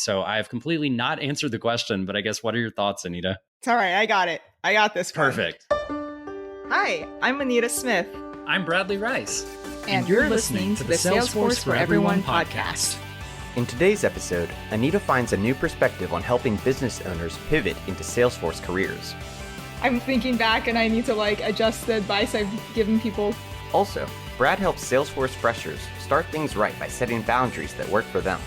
So I have completely not answered the question, but I guess what are your thoughts, Anita? It's all right. I got it. I got this one. Perfect. Hi, I'm Anita Smith. I'm Bradley Rice. And you're listening to the Salesforce for Everyone podcast. In today's episode, Anita finds a new perspective on helping business owners pivot into Salesforce careers. I'm thinking back and I need to adjust the advice I've given people. Also, Brad helps Salesforce freshers start things right by setting boundaries that work for them.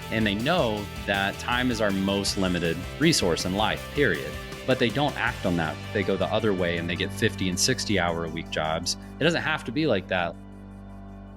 And they know that time is our most limited resource in life, period. But they don't act on that. They go the other way and they get 50 and 60 hour a week jobs. It doesn't have to be like that.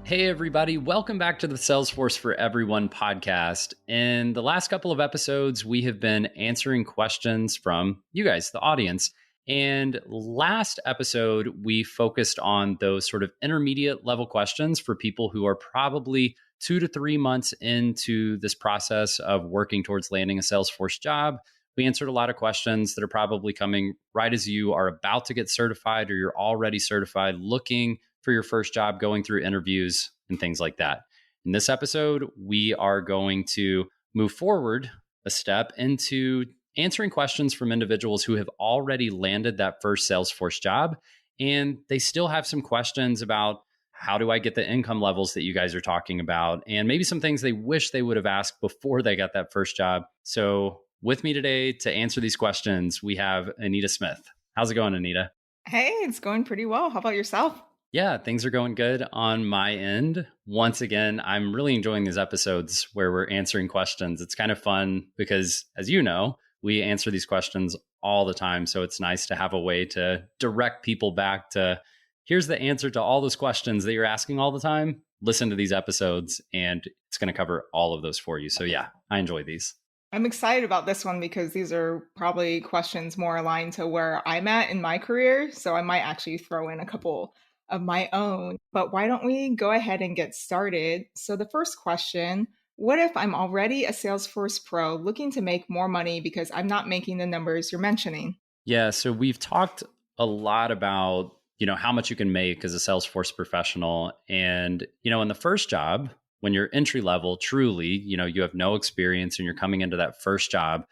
Hey, everybody. Welcome back to the Salesforce for Everyone podcast. In the last couple of episodes, we have been answering questions from you guys, the audience. And last episode, we focused on those sort of intermediate level questions for people who are probably 2 to 3 months into this process of working towards landing a Salesforce job. We answered a lot of questions that are probably coming right as you are about to get certified or you're already certified, looking for your first job, going through interviews and things like that. In this episode, we are going to move forward a step into answering questions from individuals who have already landed that first Salesforce job. And they still have some questions about how do I get the income levels that you guys are talking about? And maybe some things they wish they would have asked before they got that first job. So with me today to answer these questions, we have Anita Smith. How's it going, Anita? Hey, it's going pretty well. How about yourself? Yeah, things are going good on my end. Once again, I'm really enjoying these episodes where we're answering questions. It's kind of fun because, as you know, we answer these questions all the time. So it's nice to have a way to direct people back to, here's the answer to all those questions that you're asking all the time. Listen to these episodes and it's going to cover all of those for you. So yeah, I enjoy these. I'm excited about this one because these are probably questions more aligned to where I'm at in my career. So I might actually throw in a couple of my own. But why don't we go ahead and get started? So the first question, what if I'm already a Salesforce pro looking to make more money because I'm not making the numbers you're mentioning? Yeah, so we've talked a lot about, how much you can make as a Salesforce professional. And, in the first job, when you're entry level, truly, you have no experience and you're coming into that first job,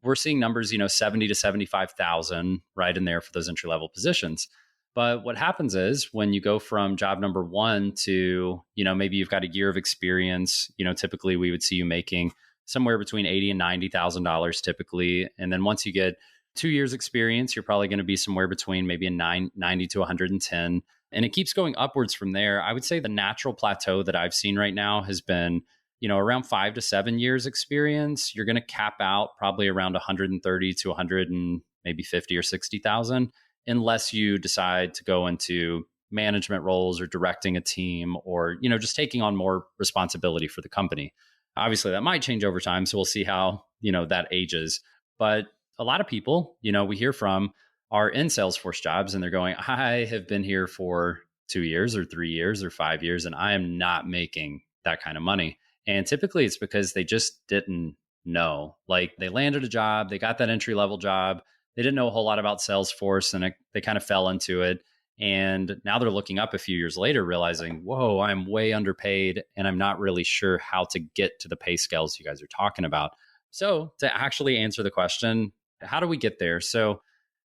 we're seeing numbers, 70 to 75,000 right in there for those entry level positions. But what happens is when you go from job number one to, maybe you've got a year of experience, typically we would see you making somewhere between $80,000 and $90,000 typically. And then once you get 2 years experience, you're probably going to be somewhere between maybe a 90 to 110. And it keeps going upwards from there. I would say the natural plateau that I've seen right now has been, around 5 to 7 years experience. You're going to cap out probably around 130 to 100 and maybe 50 or 60,000. Unless you decide to go into management roles or directing a team or, just taking on more responsibility for the company. Obviously, that might change over time. So we'll see how, that ages. But a lot of people, we hear from are in Salesforce jobs and they're going, I have been here for 2 years or 3 years or 5 years, and I am not making that kind of money. And typically it's because they just didn't know. Like they landed a job, they got that entry level job. They didn't know a whole lot about Salesforce and they kind of fell into it. And now they're looking up a few years later, realizing, whoa, I'm way underpaid and I'm not really sure how to get to the pay scales you guys are talking about. So to actually answer the question, how do we get there? So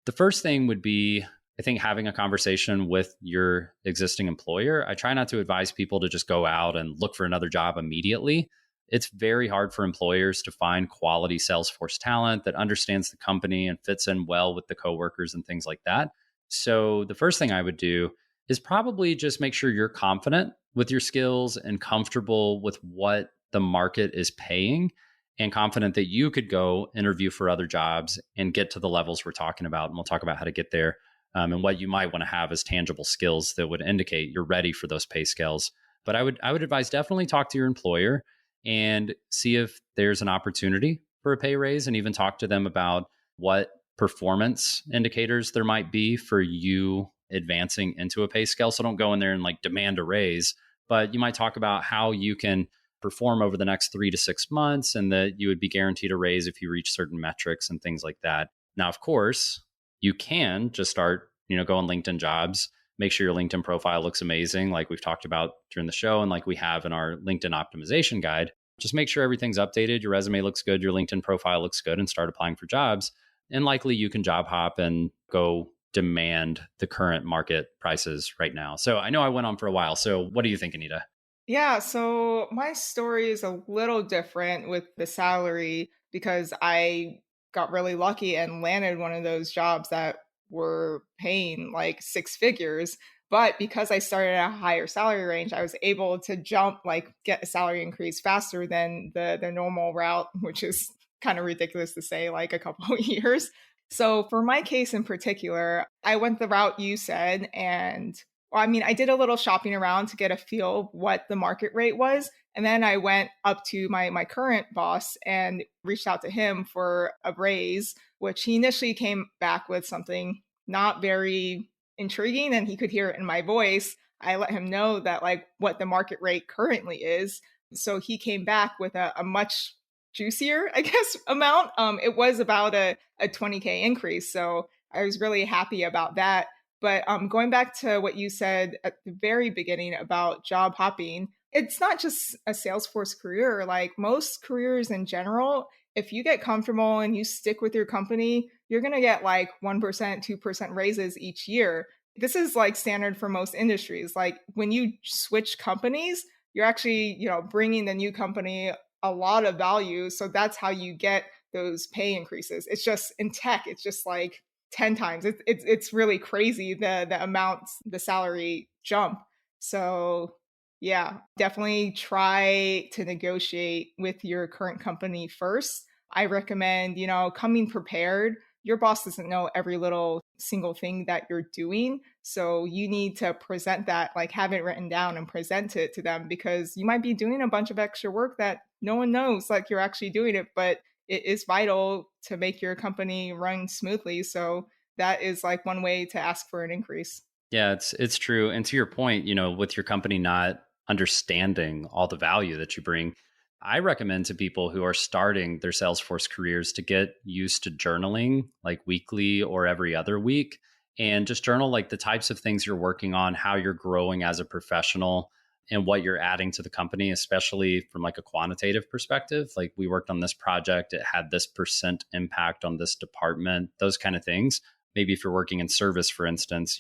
the first thing would be, I think, having a conversation with your existing employer. I try not to advise people to just go out and look for another job immediately. It's very hard for employers to find quality Salesforce talent that understands the company and fits in well with the coworkers and things like that. So the first thing I would do is probably just make sure you're confident with your skills and comfortable with what the market is paying and confident that you could go interview for other jobs and get to the levels we're talking about. And we'll talk about how to get there and what you might want to have as tangible skills that would indicate you're ready for those pay scales. But I would advise definitely talk to your employer and see if there's an opportunity for a pay raise and even talk to them about what performance indicators there might be for you advancing into a pay scale. So don't go in there and demand a raise, but you might talk about how you can perform over the next 3 to 6 months and that you would be guaranteed a raise if you reach certain metrics and things like that. Now, of course, you can just start, go on LinkedIn Jobs, make sure your LinkedIn profile looks amazing, like we've talked about during the show and like we have in our LinkedIn optimization guide. just make sure everything's updated. Your resume looks good. Your LinkedIn profile looks good, and start applying for jobs. And likely you can job hop and go demand the current market prices right now. So I know I went on for a while. So what do you think, Anita? Yeah, so my story is a little different with the salary because I got really lucky and landed one of those jobs that were paying like six figures. But because I started at a higher salary range, I was able to jump, like get a salary increase faster than the normal route, which is kind of ridiculous to say, like a couple of years. So for my case in particular, I went the route you said, and well, I mean, I did a little shopping around to get a feel of what the market rate was. And then I went up to my current boss and reached out to him for a raise, which he initially came back with something not very intriguing, and he could hear it in my voice. I let him know that like what the market rate currently is. So he came back with a much juicier, I guess, amount. It was about a 20K increase. So I was really happy about that. But going back to what you said at the very beginning about job hopping, it's not just a Salesforce career. Like most careers in general, if you get comfortable and you stick with your company, you're going to get like 1%, 2% raises each year. This is like standard for most industries. Like when you switch companies, you're actually, bringing the new company a lot of value. So that's how you get those pay increases. It's just in tech, it's just like 10 times. It's really crazy the amounts, the salary jump. So yeah, definitely try to negotiate with your current company first. I recommend, coming prepared. Your boss doesn't know every little single thing that you're doing. So you need to present that, like have it written down and present it to them, because you might be doing a bunch of extra work that no one knows like you're actually doing it, but it is vital to make your company run smoothly. So that is like one way to ask for an increase. Yeah, it's true. And to your point, with your company not understanding all the value that you bring, I recommend to people who are starting their Salesforce careers to get used to journaling like weekly or every other week, and just journal like the types of things you're working on, how you're growing as a professional, and what you're adding to the company, especially from like a quantitative perspective. Like we worked on this project, it had this percent impact on this department, those kind of things. Maybe if you're working in service, for instance,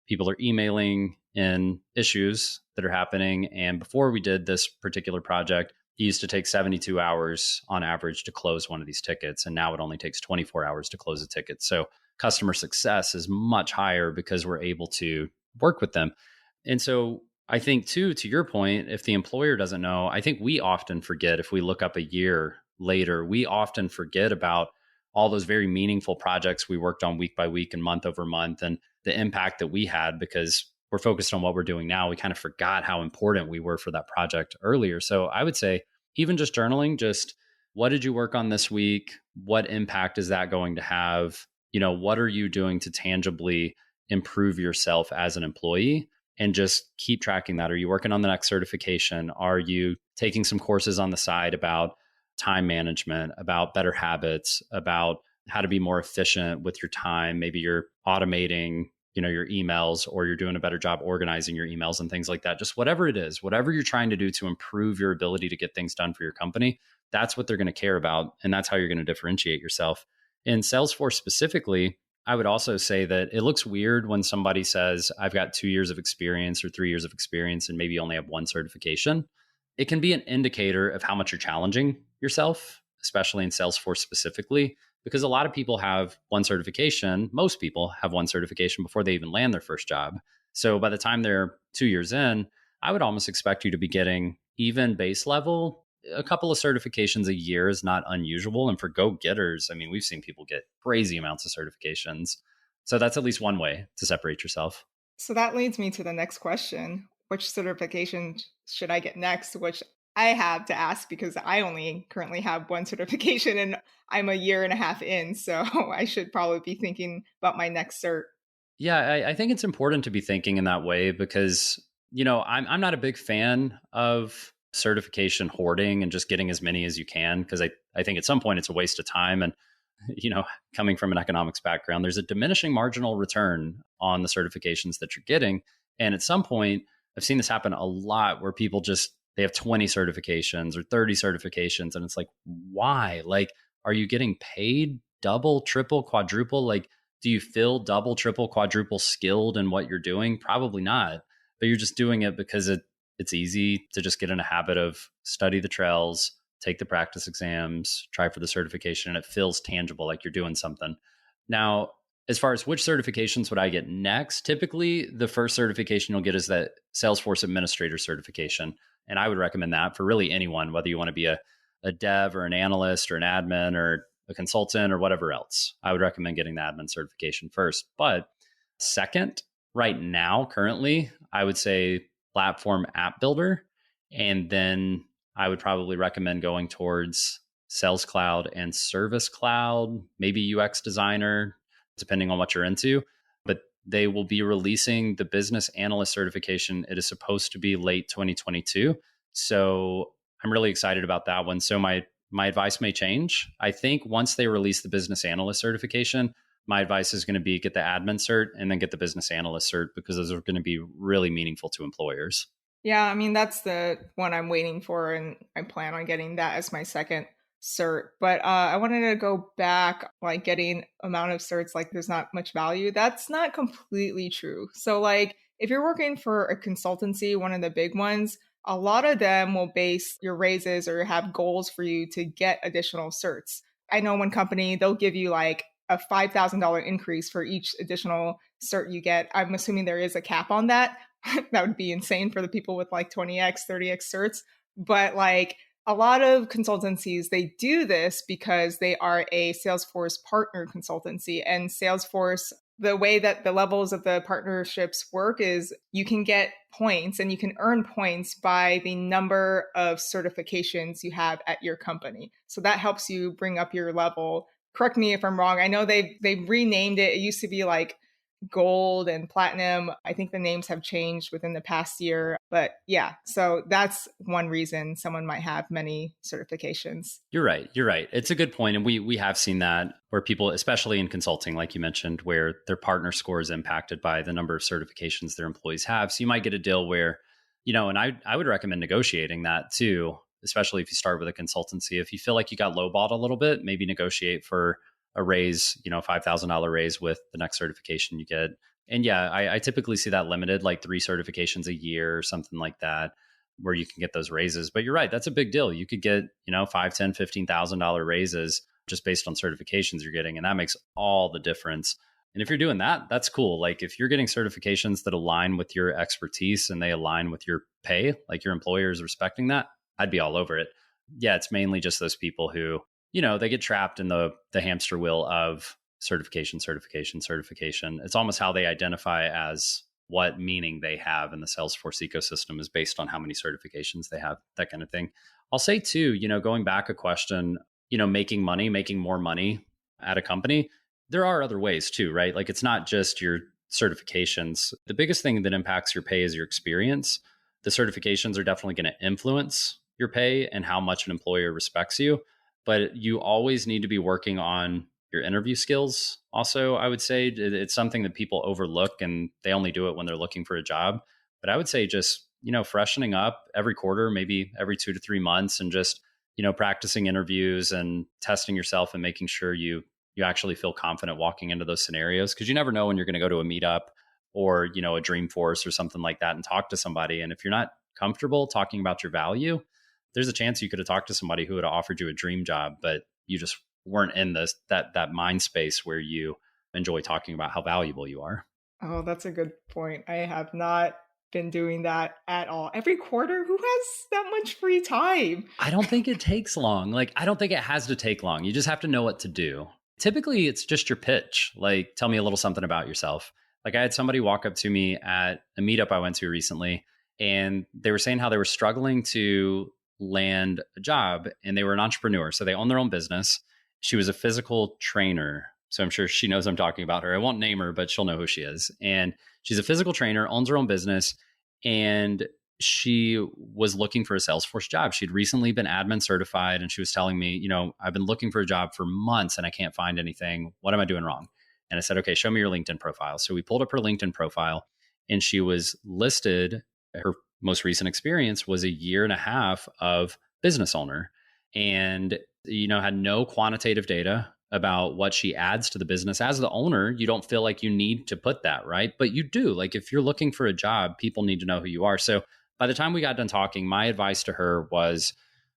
people are emailing in issues that are happening. And before we did this particular project, it used to take 72 hours on average to close one of these tickets. And now it only takes 24 hours to close a ticket. So customer success is much higher because we're able to work with them. And so I think too, to your point, if the employer doesn't know, I think we often forget, if we look up a year later, we often forget about all those very meaningful projects we worked on week by week and month over month, and the impact that we had, because we're focused on what we're doing now. We kind of forgot how important we were for that project earlier. So I would say, even just journaling, just what did you work on this week? What impact is that going to have? What are you doing to tangibly improve yourself as an employee? And just keep tracking that. Are you working on the next certification? Are you taking some courses on the side about time management, about better habits, about how to be more efficient with your time? Maybe you're automating, your emails, or you're doing a better job organizing your emails and things like that. Just whatever it is, whatever you're trying to do to improve your ability to get things done for your company, that's what they're going to care about. And that's how you're going to differentiate yourself. In Salesforce specifically, I would also say that it looks weird when somebody says, I've got 2 years of experience or 3 years of experience and maybe only have one certification. It can be an indicator of how much you're challenging yourself, especially in Salesforce specifically, because a lot of people have one certification. Most people have one certification before they even land their first job. So by the time they're 2 years in, I would almost expect you to be getting even base level. A couple of certifications a year is not unusual. And for go-getters, I mean, we've seen people get crazy amounts of certifications. So that's at least one way to separate yourself. So that leads me to the next question. Which certification should I get next? Which I have to ask because I only currently have one certification and I'm a year and a half in. So I should probably be thinking about my next cert. Yeah, I think it's important to be thinking in that way because, I'm not a big fan of certification hoarding and just getting as many as you can, because I think at some point it's a waste of time. And, coming from an economics background, there's a diminishing marginal return on the certifications that you're getting. And at some point, I've seen this happen a lot where people just they have 20 certifications or 30 certifications. And it's like, why? Like, are you getting paid double, triple, quadruple? Like, do you feel double, triple, quadruple skilled in what you're doing? Probably not. But you're just doing it because it's easy to just get in a habit of study the trails, take the practice exams, try for the certification, and it feels tangible, like you're doing something. Now, as far as which certifications would I get next, typically the first certification you'll get is that Salesforce Administrator certification. And I would recommend that for really anyone, whether you want to be a dev or an analyst or an admin or a consultant or whatever else. I would recommend getting the admin certification first. But second, right now, currently, I would say platform app builder. And then I would probably recommend going towards Sales Cloud and Service Cloud, maybe UX designer, depending on what you're into. But they will be releasing the business analyst certification. It is supposed to be late 2022. So I'm really excited about that one. So my advice may change. I think once they release the business analyst certification, my advice is going to be get the admin cert and then get the business analyst cert, because those are going to be really meaningful to employers. Yeah, I mean, that's the one I'm waiting for, and I plan on getting that as my second cert. But I wanted to go back, like getting amount of certs, like there's not much value. That's not completely true. So like if you're working for a consultancy, one of the big ones, a lot of them will base your raises or have goals for you to get additional certs. I know one company, they'll give you like a $5,000 increase for each additional cert you get. I'm assuming there is a cap on that. That would be insane for the people with like 20x, 30x certs. But like a lot of consultancies, they do this because they are a Salesforce partner consultancy. And Salesforce, the way that the levels of the partnerships work is you can get points and you can earn points by the number of certifications you have at your company. So that helps you bring up your level. Correct me if I'm wrong. I know they renamed it. It used to be like gold and platinum. I think the names have changed within the past year. But yeah, so that's one reason someone might have many certifications. You're right. You're right. It's a good point. And we have seen that where people, especially in consulting, like you mentioned, where their partner score is impacted by the number of certifications their employees have. So you might get a deal where, and I would recommend negotiating that too, especially if you start with a consultancy. If you feel like you got lowballed a little bit, maybe negotiate for a raise, $5,000 raise with the next certification you get. And yeah, I typically see that limited, like 3 certifications a year or something like that, where you can get those raises. But you're right, that's a big deal. You could get, $5,000, $10,000, $15,000 raises just based on certifications you're getting. And that makes all the difference. And if you're doing that, that's cool. Like if you're getting certifications that align with your expertise and they align with your pay, like your employer is respecting that, I'd be all over it. Yeah, it's mainly just those people who, they get trapped in the hamster wheel of certification. It's almost how they identify as what meaning they have in the Salesforce ecosystem is based on how many certifications they have, that kind of thing. I'll say too, going back a question, making more money at a company, there are other ways too, right? Like it's not just your certifications. The biggest thing that impacts your pay is your experience. The certifications are definitely going to influence your pay and how much an employer respects you. But you always need to be working on your interview skills. Also, I would say it's something that people overlook and they only do it when they're looking for a job. But I would say just, freshening up every quarter, maybe every 2 to 3 months, and just, practicing interviews and testing yourself and making sure you actually feel confident walking into those scenarios. Because you never know when you're going to go to a meetup or, a Dreamforce or something like that and talk to somebody. And if you're not comfortable talking about your value, there's a chance you could have talked to somebody who would have offered you a dream job, but you just weren't in that mind space where you enjoy talking about how valuable you are. Oh, that's a good point. I have not been doing that at all. Every quarter, who has that much free time? I don't think it takes long. Like, I don't think it has to take long. You just have to know what to do. Typically, it's just your pitch. Like, tell me a little something about yourself. Like, I had somebody walk up to me at a meetup I went to recently, and they were saying how they were struggling to land a job, and they were an entrepreneur. So they own their own business. She was a physical trainer. So I'm sure she knows I'm talking about her. I won't name her, but she'll know who she is. And she's a physical trainer, owns her own business, and she was looking for a Salesforce job. She'd recently been admin certified, and she was telling me, I've been looking for a job for months and I can't find anything. What am I doing wrong? And I said, okay, show me your LinkedIn profile. So we pulled up her LinkedIn profile, and she was listed. Her most recent experience was a year and a half of business owner, and had no quantitative data about what she adds to the business. As the owner, you don't feel like you need to put that, right? But you do. Like if you're looking for a job, people need to know who you are. So by the time we got done talking, my advice to her was,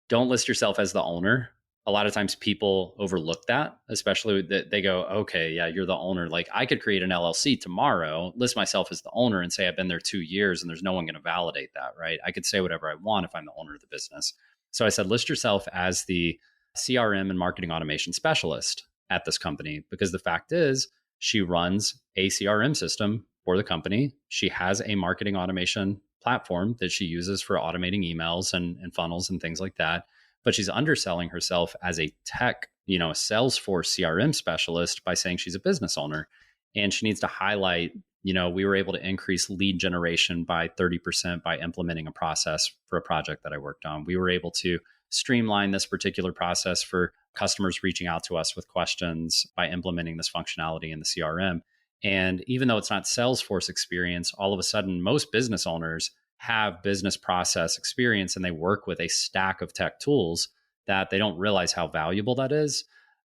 don't list yourself as the owner. A lot of times people overlook that, especially that they go, okay, yeah, you're the owner. Like I could create an LLC tomorrow, list myself as the owner and say I've been there 2 years, and there's no one going to validate that, right? I could say whatever I want if I'm the owner of the business. So I said, list yourself as the CRM and marketing automation specialist at this company, because the fact is she runs a CRM system for the company. She has a marketing automation platform that she uses for automating emails and funnels and things like that. But she's underselling herself as a tech, a Salesforce CRM specialist by saying she's a business owner. And she needs to highlight, we were able to increase lead generation by 30% by implementing a process for a project that I worked on. We were able to streamline this particular process for customers reaching out to us with questions by implementing this functionality in the CRM. And even though it's not Salesforce experience, all of a sudden, most business owners have business process experience and they work with a stack of tech tools that they don't realize how valuable that is.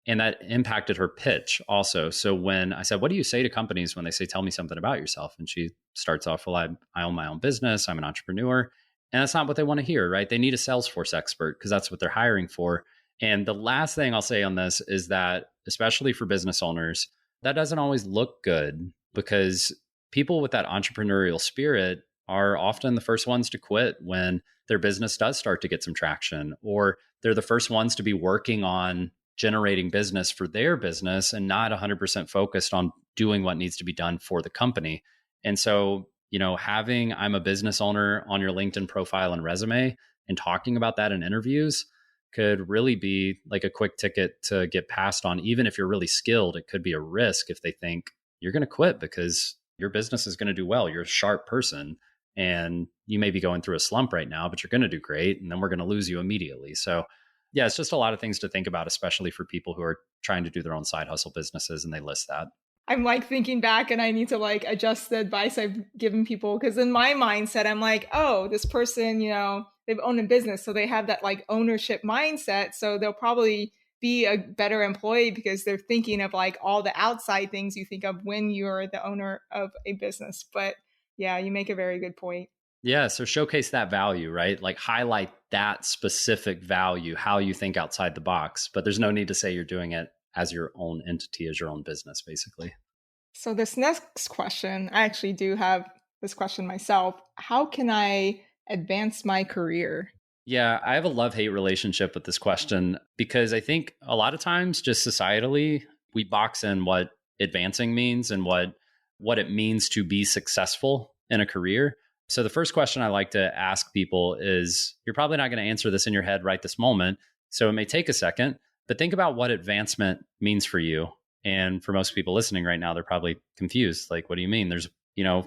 And that impacted her pitch also. So when I said, what do you say to companies when they say, tell me something about yourself? And she starts off, well, I own my own business. I'm an entrepreneur. And that's not what they want to hear, right? They need a Salesforce expert because that's what they're hiring for. And the last thing I'll say on this is that, especially for business owners, that doesn't always look good, because people with that entrepreneurial spirit are often the first ones to quit when their business does start to get some traction, or they're the first ones to be working on generating business for their business and not 100% focused on doing what needs to be done for the company. And so, having I'm a business owner on your LinkedIn profile and resume and talking about that in interviews could really be like a quick ticket to get passed on. Even if you're really skilled, it could be a risk if they think you're going to quit because your business is going to do well. You're a sharp person and you may be going through a slump right now, but you're going to do great. And then we're going to lose you immediately. So yeah, it's just a lot of things to think about, especially for people who are trying to do their own side hustle businesses and they list that. I'm like thinking back and I need to like adjust the advice I've given people, because in my mindset, I'm like, oh, this person, they've owned a business. So they have that like ownership mindset. So they'll probably be a better employee because they're thinking of like all the outside things you think of when you're the owner of a business. But yeah, you make a very good point. Yeah. So showcase that value, right? Like highlight that specific value, how you think outside the box, but there's no need to say you're doing it as your own entity, as your own business, basically. So this next question, I actually do have this question myself. How can I advance my career? Yeah, I have a love-hate relationship with this question, because I think a lot of times just societally, we box in what advancing means and what it means to be successful in a career. So the first question I like to ask people is, you're probably not going to answer this in your head right this moment, so it may take a second, but think about what advancement means for you. And for most people listening right now, they're probably confused. Like, what do you mean? There's,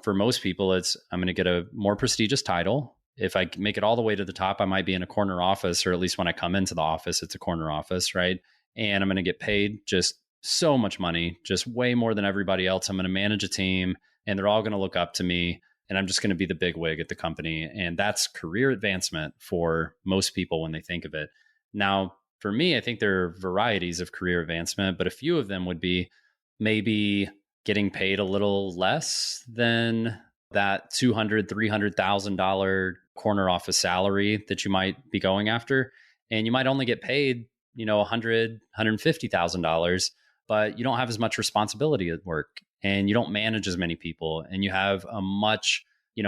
for most people, it's, I'm going to get a more prestigious title. If I make it all the way to the top, I might be in a corner office, or at least when I come into the office, it's a corner office, right? And I'm going to get paid just so much money, just way more than everybody else. I'm going to manage a team and they're all going to look up to me. And I'm just going to be the big wig at the company. And that's career advancement for most people when they think of it. Now, for me, I think there are varieties of career advancement, but a few of them would be maybe getting paid a little less than that $200,000, $300,000 corner office salary that you might be going after. And you might only get paid, $100,000, $150,000, but you don't have as much responsibility at work and you don't manage as many people and you have a much,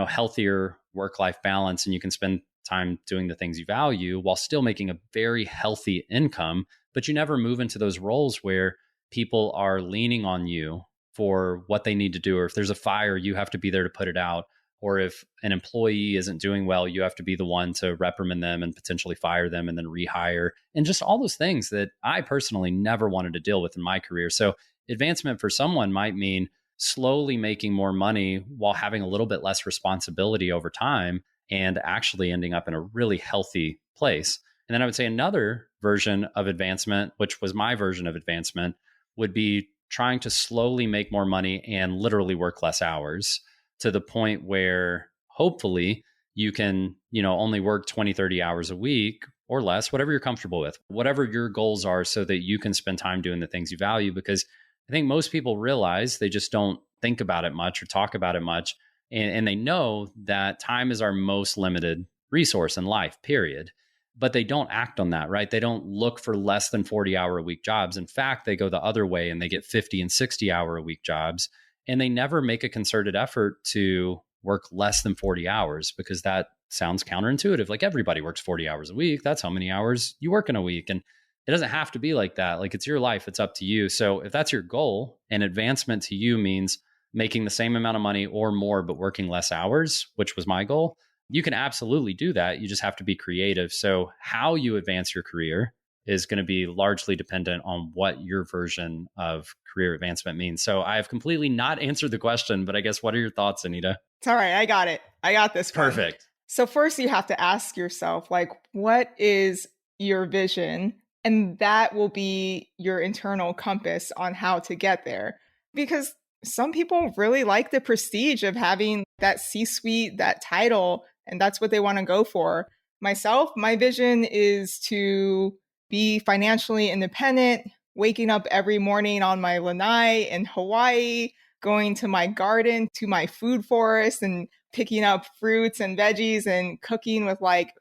healthier work-life balance, and you can spend time doing the things you value while still making a very healthy income. But you never move into those roles where people are leaning on you for what they need to do. Or if there's a fire, you have to be there to put it out. Or if an employee isn't doing well, you have to be the one to reprimand them and potentially fire them and then rehire. And just all those things that I personally never wanted to deal with in my career. So advancement for someone might mean slowly making more money while having a little bit less responsibility over time and actually ending up in a really healthy place. And then I would say another version of advancement, which was my version of advancement, would be trying to slowly make more money and literally work less hours, to the point where hopefully you can, only work 20, 30 hours a week or less, whatever you're comfortable with, whatever your goals are, so that you can spend time doing the things you value. Because I think most people realize they just don't think about it much or talk about it much. And they know that time is our most limited resource in life, period. But they don't act on that, right? They don't look for less than 40-hour a week jobs. In fact, they go the other way and they get 50 and 60-hour a week jobs. And they never make a concerted effort to work less than 40 hours, because that sounds counterintuitive. Like, everybody works 40 hours a week. That's how many hours you work in a week. And it doesn't have to be like that. Like, it's your life. It's up to you. So if that's your goal, and advancement to you means making the same amount of money or more, but working less hours, which was my goal, you can absolutely do that. You just have to be creative. So how you advance your career is going to be largely dependent on what your version of career advancement means. So I have completely not answered the question, but I guess, what are your thoughts, Anita? It's all right. I got it. I got this one. Perfect. So first you have to ask yourself, like, what is your vision? And that will be your internal compass on how to get there. Because some people really like the prestige of having that C-suite, that title, and that's what they want to go for. Myself, my vision is to be financially independent, waking up every morning on my lanai in Hawaii, going to my garden, to my food forest, and picking up fruits and veggies and cooking with like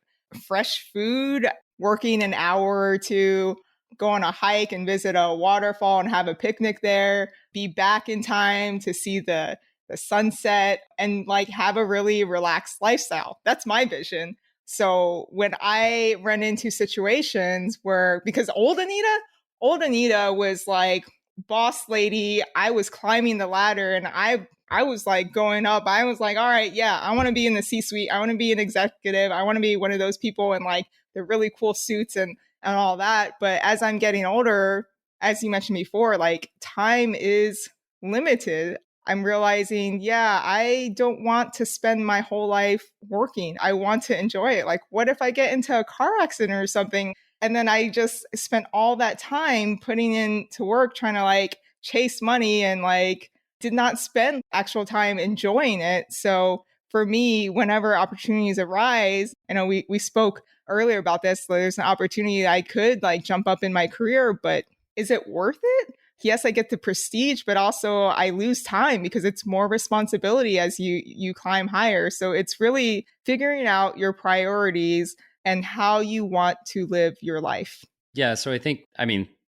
fresh food, working an hour or two, go on a hike and visit a waterfall and have a picnic there, be back in time to see the sunset, and like have a really relaxed lifestyle. That's my vision. So when I run into situations where, because old Anita was like boss lady, I was climbing the ladder and I was like going up. I was like, all right, yeah, I want to be in the C-suite. I want to be an executive. I want to be one of those people in like the really cool suits and all that. But as I'm getting older, as you mentioned before, like, time is limited. I'm realizing, yeah, I don't want to spend my whole life working. I want to enjoy it. Like, what if I get into a car accident or something? And then I just spent all that time putting into work, trying to like chase money, and like did not spend actual time enjoying it. So for me, whenever opportunities arise, I know we spoke earlier about this, there's an opportunity I could like jump up in my career, but is it worth it? Yes, I get the prestige, but also I lose time because it's more responsibility as you climb higher. So it's really figuring out your priorities and how you want to live your life. Yeah. So I think,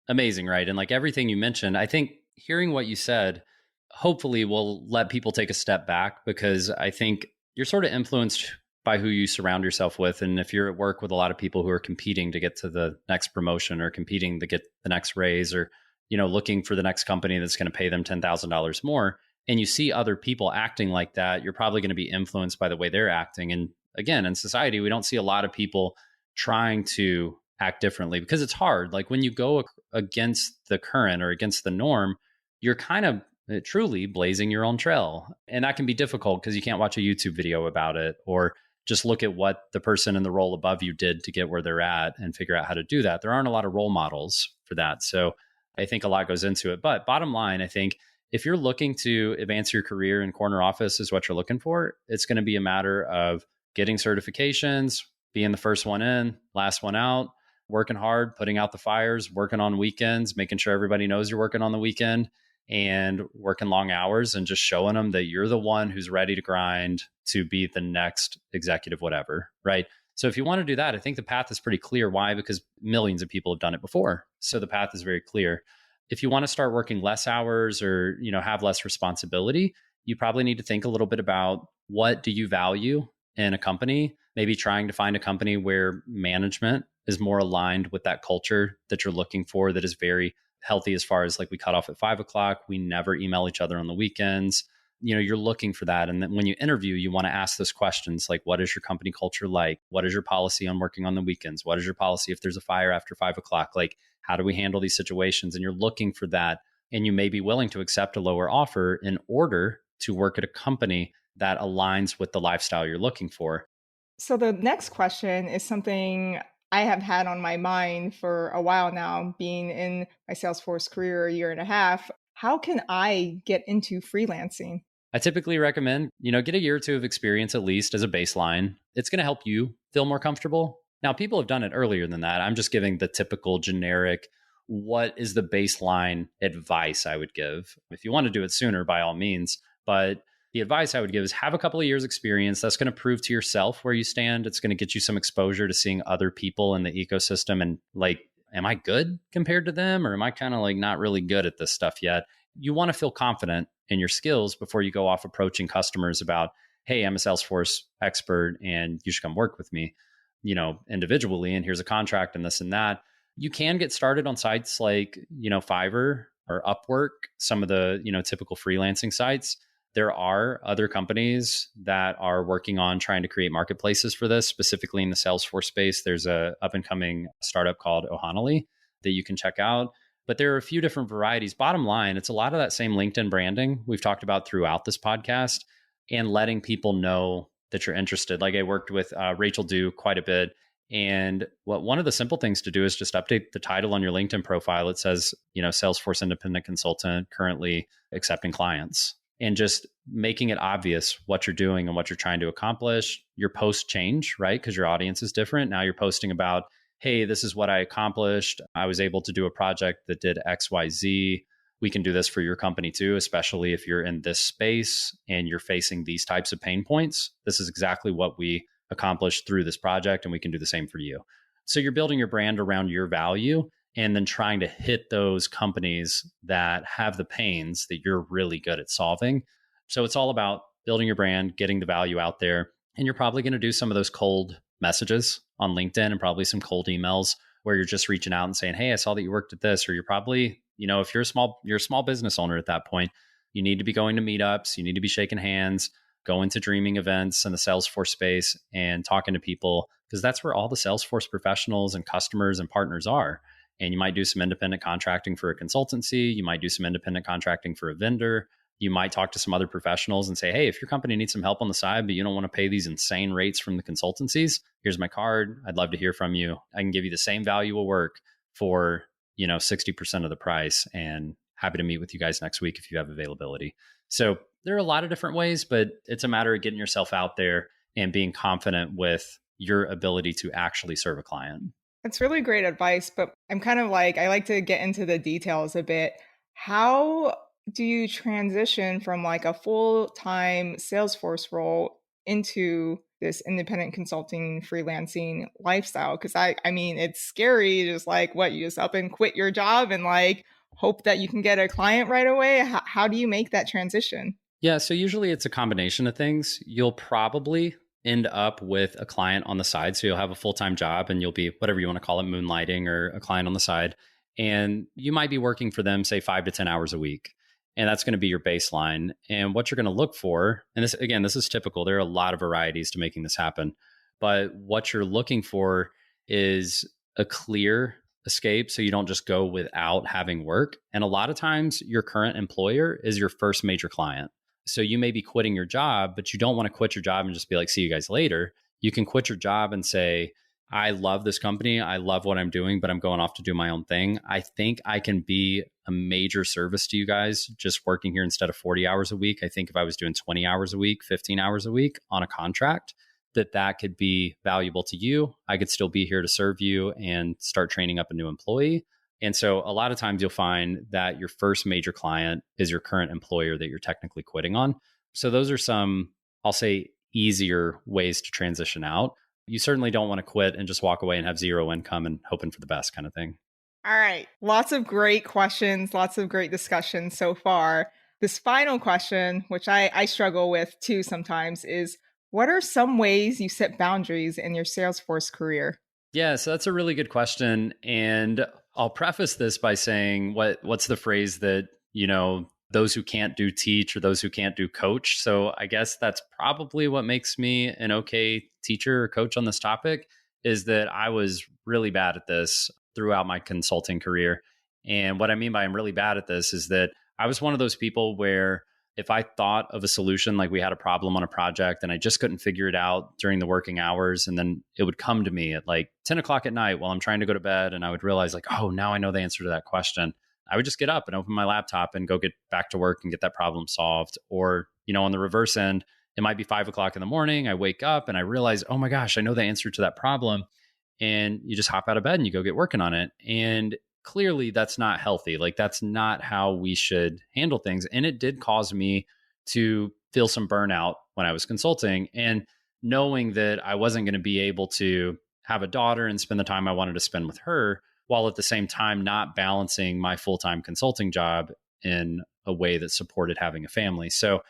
amazing, right? And like everything you mentioned, I think hearing what you said, hopefully will let people take a step back, because I think you're sort of influenced by who you surround yourself with. And if you're at work with a lot of people who are competing to get to the next promotion, or competing to get the next raise, or looking for the next company that's going to pay them $10,000 more, and you see other people acting like that, you're probably going to be influenced by the way they're acting. And again, in society, we don't see a lot of people trying to act differently, because it's hard. Like, when you go against the current or against the norm, you're kind of truly blazing your own trail. And that can be difficult because you can't watch a YouTube video about it, or just look at what the person in the role above you did to get where they're at and figure out how to do that. There aren't a lot of role models for that. So I think a lot goes into it. But bottom line, I think if you're looking to advance your career in corner office is what you're looking for, it's going to be a matter of getting certifications, being the first one in, last one out, working hard, putting out the fires, working on weekends, making sure everybody knows you're working on the weekend, and working long hours, and just showing them that you're the one who's ready to grind to be the next executive, whatever, right? So if you want to do that, I think the path is pretty clear. Why? Because millions of people have done it before. So the path is very clear. If you want to start working less hours, or, have less responsibility, you probably need to think a little bit about, what do you value in a company? Maybe trying to find a company where management is more aligned with that culture that you're looking for, that is very healthy, as far as like, we cut off at 5:00. We never email each other on the weekends. You're looking for that. And then when you interview, you want to ask those questions like, what is your company culture like? What is your policy on working on the weekends? What is your policy if there's a fire after 5:00? Like, how do we handle these situations? And you're looking for that. And you may be willing to accept a lower offer in order to work at a company that aligns with the lifestyle you're looking for. So the next question is something I have had on my mind for a while now, being in my Salesforce career a year and a half. How can I get into freelancing? I typically recommend, get a year or two of experience at least as a baseline. It's going to help you feel more comfortable. Now, people have done it earlier than that. I'm just giving the typical generic, what is the baseline advice I would give? If you want to do it sooner, by all means. But the advice I would give is have a couple of years experience. That's going to prove to yourself where you stand. It's going to get you some exposure to seeing other people in the ecosystem and like, am I good compared to them? Or am I kind of like not really good at this stuff yet? You want to feel confident in your skills before you go off approaching customers about, hey, I'm a Salesforce expert and you should come work with me, individually. And here's a contract and this and that. You can get started on sites like, Fiverr or Upwork, some of the, typical freelancing sites. There are other companies that are working on trying to create marketplaces for this, specifically in the Salesforce space. There's a up and coming startup called Ohanali that you can check out. But there are a few different varieties. Bottom line, it's a lot of that same LinkedIn branding we've talked about throughout this podcast and letting people know that you're interested. Like I worked with Rachel Dew quite a bit. And one of the simple things to do is just update the title on your LinkedIn profile. It says, Salesforce independent consultant currently accepting clients, and just making it obvious what you're doing and what you're trying to accomplish. Your posts change, right? Because your audience is different. Now you're posting about, hey, this is what I accomplished. I was able to do a project that did X, Y, Z. We can do this for your company too, especially if you're in this space and you're facing these types of pain points. This is exactly what we accomplished through this project, and we can do the same for you. So you're building your brand around your value and then trying to hit those companies that have the pains that you're really good at solving. So it's all about building your brand, getting the value out there. And you're probably going to do some of those cold messages on LinkedIn and probably some cold emails where you're just reaching out and saying, hey, I saw that you worked at this. Or you're probably, if you're a small business owner at that point, you need to be going to meetups, you need to be shaking hands, going to dreaming events in the Salesforce space and talking to people, because that's where all the Salesforce professionals and customers and partners are. And you might do some independent contracting for a consultancy. You might do some independent contracting for a vendor. You might talk to some other professionals and say, hey, if your company needs some help on the side, but you don't want to pay these insane rates from the consultancies, here's my card. I'd love to hear from you. I can give you the same value of work for, 60% of the price, and happy to meet with you guys next week if you have availability. So there are a lot of different ways, but it's a matter of getting yourself out there and being confident with your ability to actually serve a client. That's really great advice, but I'm kind of like, I like to get into the details a bit. How do you transition from like a full-time Salesforce role into this independent consulting, freelancing lifestyle? Because I mean, it's scary. Just like you just up and quit your job and like hope that you can get a client right away. How do you make that transition? Yeah, so usually it's a combination of things. You'll probably end up with a client on the side. So you'll have a full-time job and you'll be, whatever you want to call it, moonlighting or a client on the side. And you might be working for them, say 5 to 10 hours a week. And that's going to be your baseline. And what you're going to look for, and this, again, this is typical. There are a lot of varieties to making this happen. But what you're looking for is a clear escape so you don't just go without having work. And a lot of times your current employer is your first major client. So you may be quitting your job, but you don't want to quit your job and just be like, see you guys later. You can quit your job and say, I love this company. I love what I'm doing, but I'm going off to do my own thing. I think I can be a major service to you guys just working here instead of 40 hours a week. I think if I was doing 20 hours a week, 15 hours a week on a contract, that could be valuable to you. I could still be here to serve you and start training up a new employee. And so a lot of times you'll find that your first major client is your current employer that you're technically quitting on. So those are some, I'll say, easier ways to transition out. You certainly don't want to quit and just walk away and have zero income and hoping for the best kind of thing. All right. Lots of great questions, lots of great discussions so far. This final question, which I struggle with too sometimes, is what are some ways you set boundaries in your Salesforce career? Yeah, so that's a really good question. And I'll preface this by saying what's the phrase that, those who can't do teach or those who can't do coach. So I guess that's probably what makes me an okay teacher or coach on this topic, is that I was really bad at this throughout my consulting career. And what I mean by I'm really bad at this is that I was one of those people where if I thought of a solution, like we had a problem on a project and I just couldn't figure it out during the working hours, and then it would come to me at like 10 o'clock at night while I'm trying to go to bed, and I would realize like, oh, now I know the answer to that question. I would just get up and open my laptop and go get back to work and get that problem solved. Or, on the reverse end, it might be 5 o'clock in the morning. I wake up and I realize, oh my gosh, I know the answer to that problem. And you just hop out of bed and you go get working on it. And clearly that's not healthy. Like that's not how we should handle things. And it did cause me to feel some burnout when I was consulting, and knowing that I wasn't going to be able to have a daughter and spend the time I wanted to spend with her, while at the same time not balancing my full-time consulting job in a way that supported having a family. So,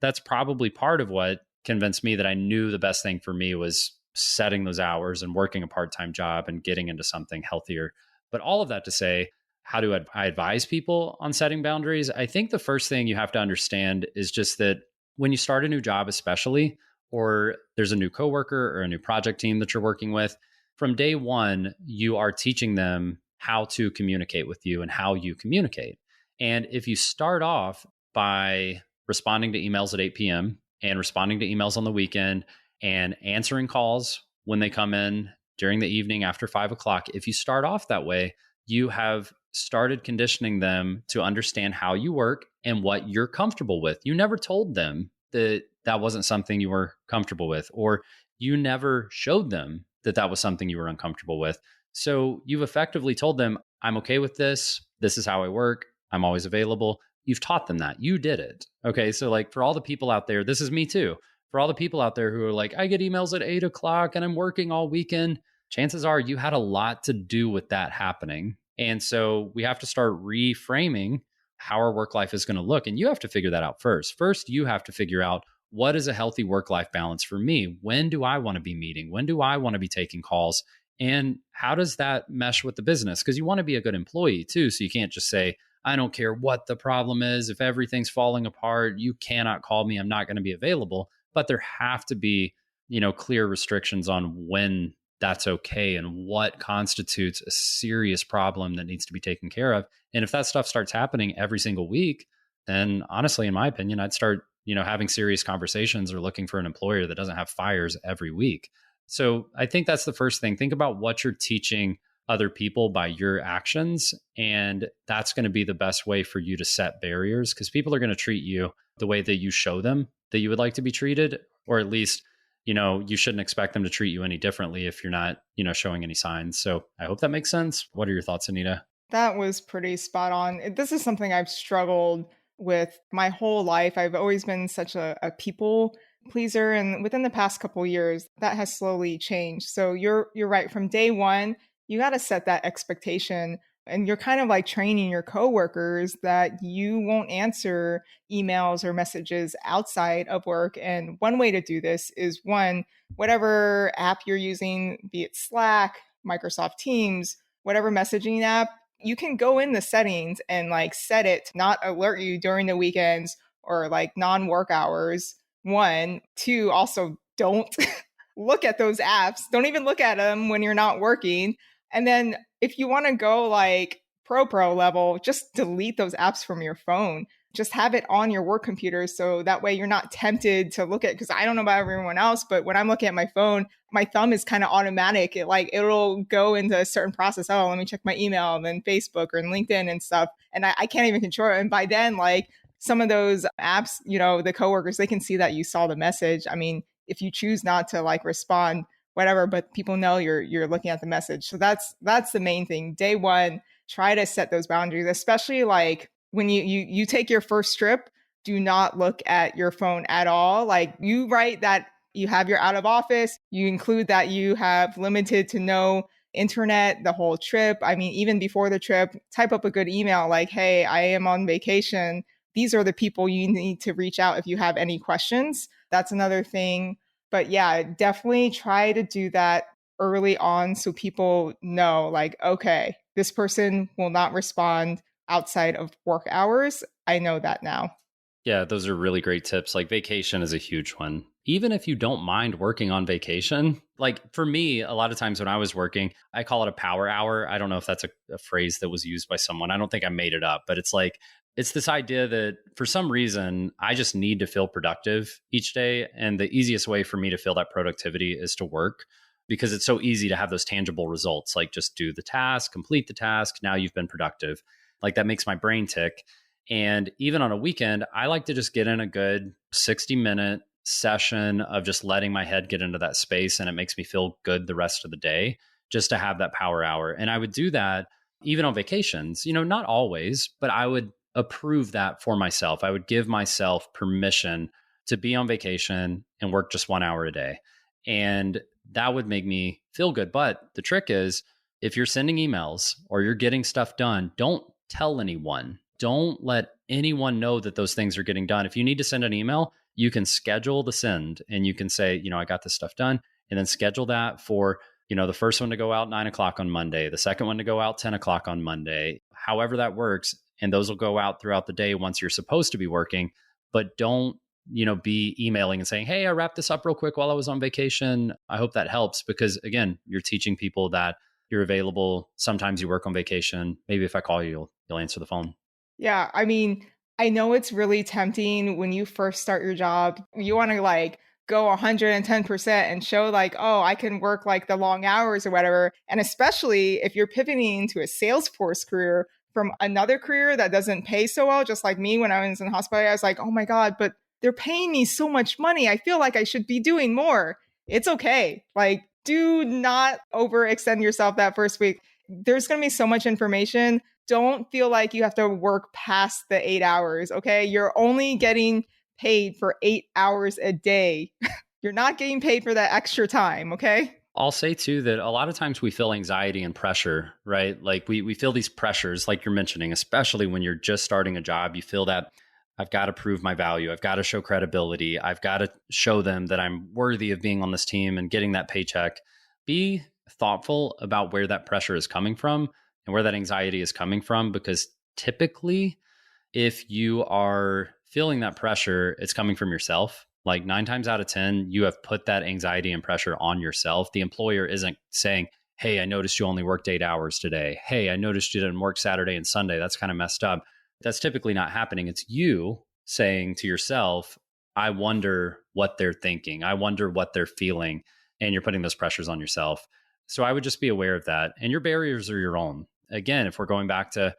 that's probably part of what convinced me that I knew the best thing for me was setting those hours and working a part-time job and getting into something healthier. But all of that to say, how do I advise people on setting boundaries? I think the first thing you have to understand is just that when you start a new job, especially, or there's a new coworker or a new project team that you're working with, from day one, you are teaching them how to communicate with you and how you communicate. And if you start off by responding to emails at 8 p.m. and responding to emails on the weekend and answering calls when they come in during the evening after 5 o'clock, if you start off that way, you have started conditioning them to understand how you work and what you're comfortable with. You never told them that that wasn't something you were comfortable with, or you never showed them that that was something you were uncomfortable with. So you've effectively told them, I'm okay with this. This is how I work. I'm always available. You've taught them that. You did it. Okay. So like for all the people out there, this is me too. For all the people out there who are like, I get emails at 8 o'clock and I'm working all weekend, chances are you had a lot to do with that happening. And so we have to start reframing how our work life is going to look. And you have to figure that out first. First, you have to figure out, what is a healthy work-life balance for me? When do I want to be meeting? When do I want to be taking calls? And how does that mesh with the business? Because you want to be a good employee too. So you can't just say, I don't care what the problem is. If everything's falling apart, you cannot call me. I'm not going to be available. But there have to be, clear restrictions on when that's okay and what constitutes a serious problem that needs to be taken care of. And if that stuff starts happening every single week, then honestly, in my opinion, I'd start having serious conversations or looking for an employer that doesn't have fires every week. So I think that's the first thing. Think about what you're teaching other people by your actions. And that's going to be the best way for you to set barriers, because people are going to treat you the way that you show them that you would like to be treated, or at least, you shouldn't expect them to treat you any differently if you're not, showing any signs. So I hope that makes sense. What are your thoughts, Anita? That was pretty spot on. This is something I've struggled with my whole life. I've always been such a people pleaser, and within the past couple of years, that has slowly changed. So you're right. From day one, you got to set that expectation, and you're kind of like training your coworkers that you won't answer emails or messages outside of work. And one way to do this is, one, whatever app you're using, be it Slack, Microsoft Teams, whatever messaging app, you can go in the settings and like set it to not alert you during the weekends or like non-work hours. One, two, also don't look at those apps. Don't even look at them when you're not working. And then if you want to go like pro level, just delete those apps from your phone. Just have it on your work computer, so that way you're not tempted to look at, because I don't know about everyone else, but when I'm looking at my phone, my thumb is kind of automatic. It'll go into a certain process. Oh, let me check my email, and then Facebook or LinkedIn and stuff. And I can't even control it. And by then, like some of those apps, the coworkers, they can see that you saw the message. I mean, if you choose not to like respond, whatever, but people know you're looking at the message. So that's the main thing. Day one, try to set those boundaries, especially like when you take your first trip, do not look at your phone at all. Like you write that you have your out of office, you include that you have limited to no internet the whole trip. I mean, even before the trip, type up a good email like, hey, I am on vacation. These are the people you need to reach out if you have any questions. That's another thing. But yeah, definitely try to do that early on so people know like, okay, this person will not respond outside of work hours. I know that now. Yeah, those are really great tips. Like vacation is a huge one. Even if you don't mind working on vacation, like for me, a lot of times when I was working, I call it a power hour. I don't know if that's a phrase that was used by someone. I don't think I made it up, but it's like, it's this idea that for some reason, I just need to feel productive each day. And the easiest way for me to feel that productivity is to work, because it's so easy to have those tangible results, like just do the task, complete the task. Now you've been productive. Like that makes my brain tick. And even on a weekend, I like to just get in a good 60-minute session of just letting my head get into that space. And it makes me feel good the rest of the day just to have that power hour. And I would do that even on vacations, not always, but I would approve that for myself. I would give myself permission to be on vacation and work just 1 hour a day. And that would make me feel good. But the trick is, if you're sending emails or you're getting stuff done, don't tell anyone. Don't let anyone know that those things are getting done. If you need to send an email, you can schedule the send and you can say, I got this stuff done, and then schedule that for, the first one to go out 9 o'clock on Monday, the second one to go out 10 o'clock on Monday, however that works. And those will go out throughout the day once you're supposed to be working. But don't, be emailing and saying, hey, I wrapped this up real quick while I was on vacation. I hope that helps, because again, you're teaching people that you're available. Sometimes you work on vacation. Maybe if I call you, you'll answer the phone. Yeah, I mean, I know it's really tempting when you first start your job. You want to go 110% and show oh, I can work the long hours or whatever. And especially if you're pivoting to a Salesforce career from another career that doesn't pay so well, just like me when I was in hospitality, I was like, oh my God, but they're paying me so much money. I feel like I should be doing more. It's okay. Do not overextend yourself that first week. There's going to be so much information. Don't feel like you have to work past the 8 hours. Okay. You're only getting paid for 8 hours a day. You're not getting paid for that extra time. Okay. I'll say too that a lot of times we feel anxiety and pressure, right? We feel these pressures, like you're mentioning, especially when you're just starting a job. You feel that I've got to prove my value. I've got to show credibility. I've got to show them that I'm worthy of being on this team and getting that paycheck. Be thoughtful about where that pressure is coming from and where that anxiety is coming from, because typically, if you are feeling that pressure, it's coming from yourself. 9 times out of 10, you have put that anxiety and pressure on yourself. The employer isn't saying, hey, I noticed you only worked 8 hours today. Hey, I noticed you didn't work Saturday and Sunday. That's kind of messed up. That's typically not happening. It's you saying to yourself, I wonder what they're thinking. I wonder what they're feeling. And you're putting those pressures on yourself. So I would just be aware of that. And your barriers are your own. Again, if we're going back to,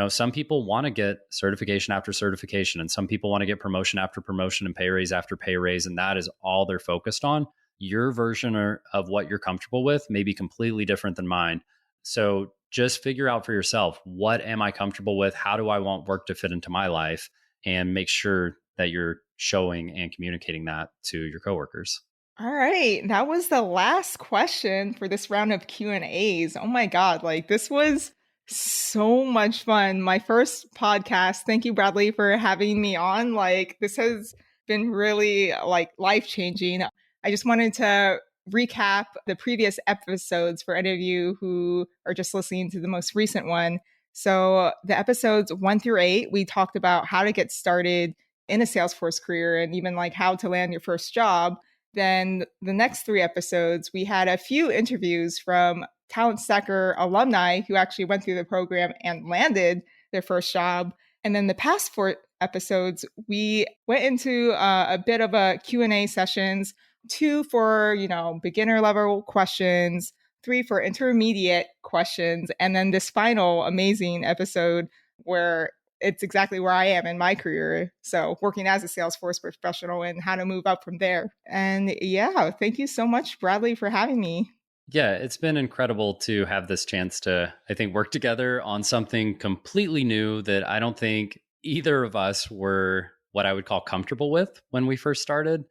some people want to get certification after certification, and some people want to get promotion after promotion and pay raise after pay raise. And that is all they're focused on. Your version of what you're comfortable with may be completely different than mine. So just figure out for yourself, what am I comfortable with? How do I want work to fit into my life? And make sure that you're showing and communicating that to your coworkers. All right. That was the last question for this round of Q&As. Oh my God. This was so much fun. My first podcast. Thank you, Bradley, for having me on. This has been really life-changing. I just wanted to recap the previous episodes for any of you who are just listening to the most recent one. So the episodes 1 through 8, we talked about how to get started in a Salesforce career and even how to land your first job. Then the next 3 episodes, we had a few interviews from Talent Stacker alumni who actually went through the program and landed their first job. And then the past 4 episodes, we went into a bit of a Q&A sessions, 2 for, beginner level questions, 3 for intermediate questions. And then this final amazing episode where it's exactly where I am in my career. So working as a Salesforce professional and how to move up from there. And yeah, thank you so much, Bradley, for having me. Yeah, it's been incredible to have this chance to, I think, work together on something completely new that I don't think either of us were what I would call comfortable with when we first started.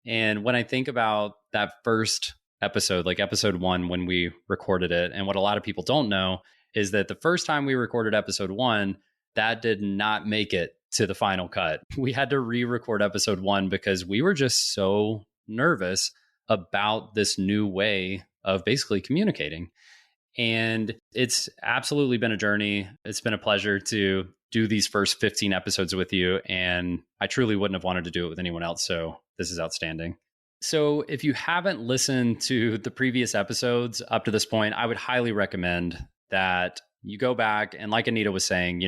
And when I think about that first episode, like episode 1, when we recorded it, and what a lot of people don't know is that the first time we recorded episode 1, that did not make it to the final cut. We had to re-record episode 1 because we were just so nervous about this new way of basically communicating. And it's absolutely been a journey. It's been a pleasure to do these first 15 episodes with you. And I truly wouldn't have wanted to do it with anyone else. So this is outstanding. So if you haven't listened to the previous episodes up to this point, I would highly recommend that you go back. And like Anita was saying,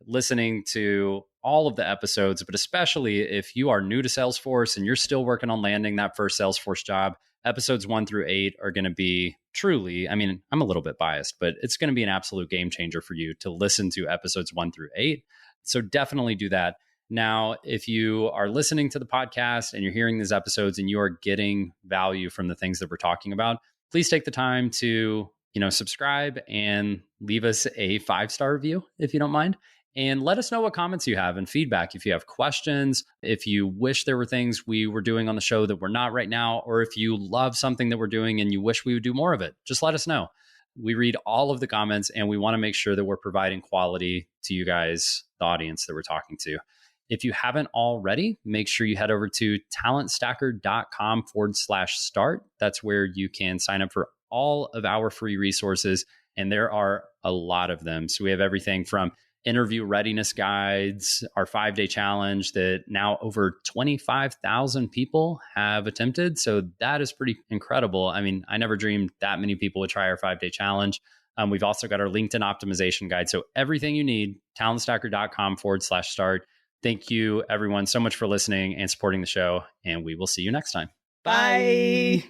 listening to all of the episodes, but especially if you are new to Salesforce and you're still working on landing that first Salesforce job, episodes 1 through 8 are going to be truly, I mean, I'm a little bit biased, but it's going to be an absolute game changer for you to listen to episodes 1 through 8. So definitely do that. Now, if you are listening to the podcast and you're hearing these episodes and you are getting value from the things that we're talking about, please take the time to, subscribe and leave us a 5-star review if you don't mind. And let us know what comments you have and feedback. If you have questions, if you wish there were things we were doing on the show that we're not right now, or if you love something that we're doing and you wish we would do more of it, just let us know. We read all of the comments and we want to make sure that we're providing quality to you guys, the audience that we're talking to. If you haven't already, make sure you head over to talentstacker.com/start. That's where you can sign up for all of our free resources. And there are a lot of them. So we have everything from interview readiness guides, our 5-day challenge that now over 25,000 people have attempted. So that is pretty incredible. I mean, I never dreamed that many people would try our 5-day challenge. We've also got our LinkedIn optimization guide. So everything you need, talentstacker.com/start. Thank you, everyone, so much for listening and supporting the show. And we will see you next time. Bye.